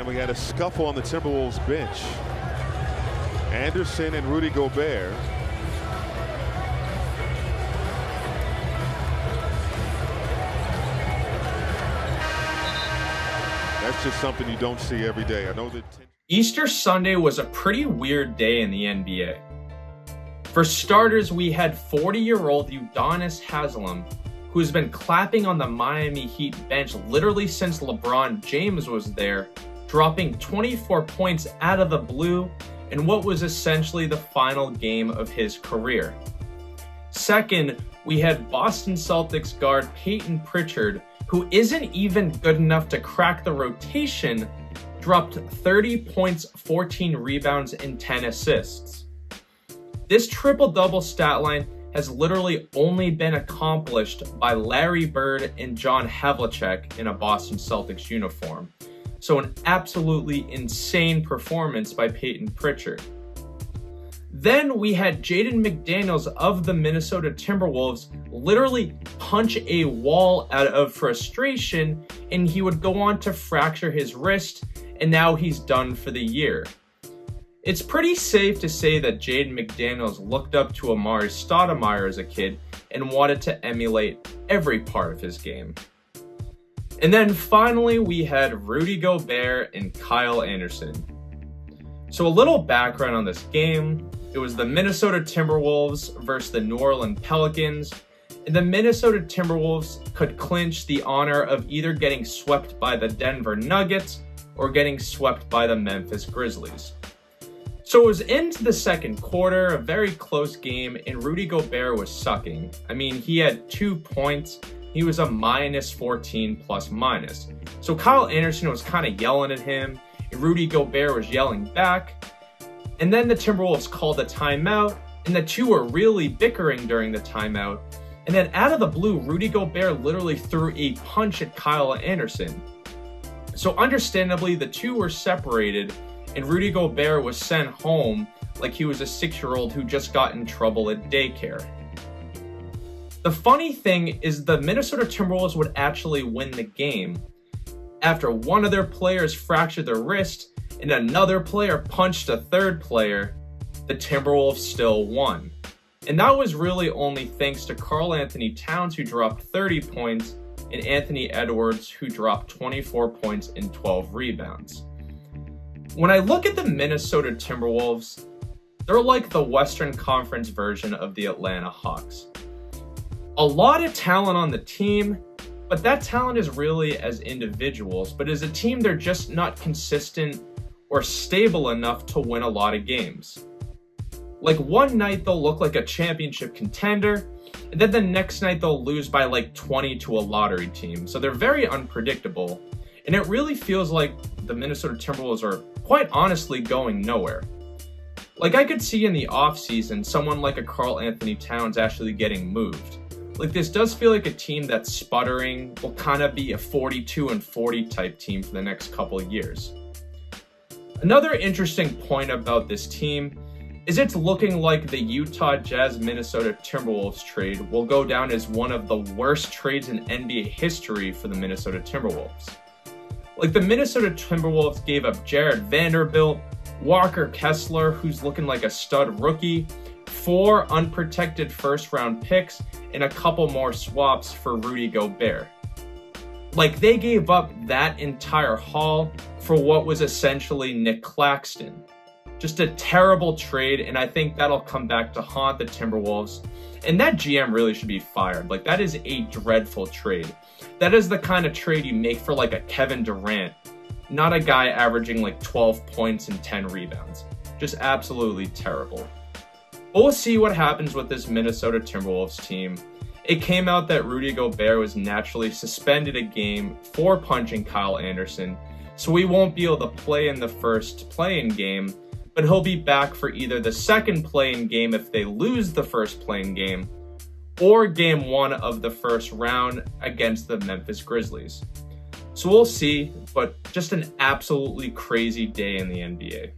And we had a scuffle on the Timberwolves bench. Anderson and Rudy Gobert. That's just something you don't see every day. I know that Easter Sunday was a pretty weird day in the NBA. For starters, we had 40-year-old Udonis Haslem, who's been clapping on the Miami Heat bench literally since LeBron James was there, dropping 24 points out of the blue in what was essentially the final game of his career. Second, we had Boston Celtics guard Peyton Pritchard, who isn't even good enough to crack the rotation, dropped 30 points, 14 rebounds, and 10 assists. This triple-double stat line has literally only been accomplished by Larry Bird and John Havlicek in a Boston Celtics uniform. So an absolutely insane performance by Peyton Pritchard. Then we had Jaden McDaniels of the Minnesota Timberwolves literally punch a wall out of frustration, and he would go on to fracture his wrist, and now he's done for the year. It's pretty safe to say that Jaden McDaniels looked up to Amari Stoudemire as a kid and wanted to emulate every part of his game. And then finally, we had Rudy Gobert and Kyle Anderson. So a little background on this game. It was the Minnesota Timberwolves versus the New Orleans Pelicans, and the Minnesota Timberwolves could clinch the honor of either getting swept by the Denver Nuggets or getting swept by the Memphis Grizzlies. So it was into the second quarter, a very close game, and Rudy Gobert was sucking. I mean, he had 2 points. He was a -14 plus minus. So Kyle Anderson was kind of yelling at him, and Rudy Gobert was yelling back. And then the Timberwolves called a timeout, and the two were really bickering during the timeout. And then out of the blue, Rudy Gobert literally threw a punch at Kyle Anderson. So understandably, the two were separated, and Rudy Gobert was sent home like he was a 6-year-old who just got in trouble at daycare. The funny thing is the Minnesota Timberwolves would actually win the game. After one of their players fractured their wrist and another player punched a third player, the Timberwolves still won. And that was really only thanks to Karl Anthony Towns, who dropped 30 points, and Anthony Edwards, who dropped 24 points and 12 rebounds. When I look at the Minnesota Timberwolves, they're like the Western Conference version of the Atlanta Hawks. A lot of talent on the team, but that talent is really as individuals, but as a team, they're just not consistent or stable enough to win a lot of games. Like one night they'll look like a championship contender, and then the next night they'll lose by like 20 to a lottery team. So they're very unpredictable, and it really feels like the Minnesota Timberwolves are quite honestly going nowhere. Like I could see in the offseason someone like a Karl Anthony Towns actually getting moved. Like this does feel like a team that's sputtering, will kind of be a 42-40 type team for the next couple of years. Another interesting point about this team is it's looking like the Utah Jazz-Minnesota Timberwolves trade will go down as one of the worst trades in NBA history for the Minnesota Timberwolves. Like the Minnesota Timberwolves gave up Jared Vanderbilt, Walker Kessler, who's looking like a stud rookie, 4 unprotected first-round picks, and a couple more swaps for Rudy Gobert. Like they gave up that entire haul for what was essentially Nick Claxton. Just a terrible trade, and I think that'll come back to haunt the Timberwolves. And that GM really should be fired. Like that is a dreadful trade. That is the kind of trade you make for like a Kevin Durant, not a guy averaging like 12 points and 10 rebounds. Just absolutely terrible. But we'll see what happens with this Minnesota Timberwolves team. It came out that Rudy Gobert was naturally suspended a game for punching Kyle Anderson, so he won't be able to play in the first play-in game, but he'll be back for either the second play-in game if they lose the first play-in game, or game 1 of the first round against the Memphis Grizzlies. So we'll see, but just an absolutely crazy day in the NBA.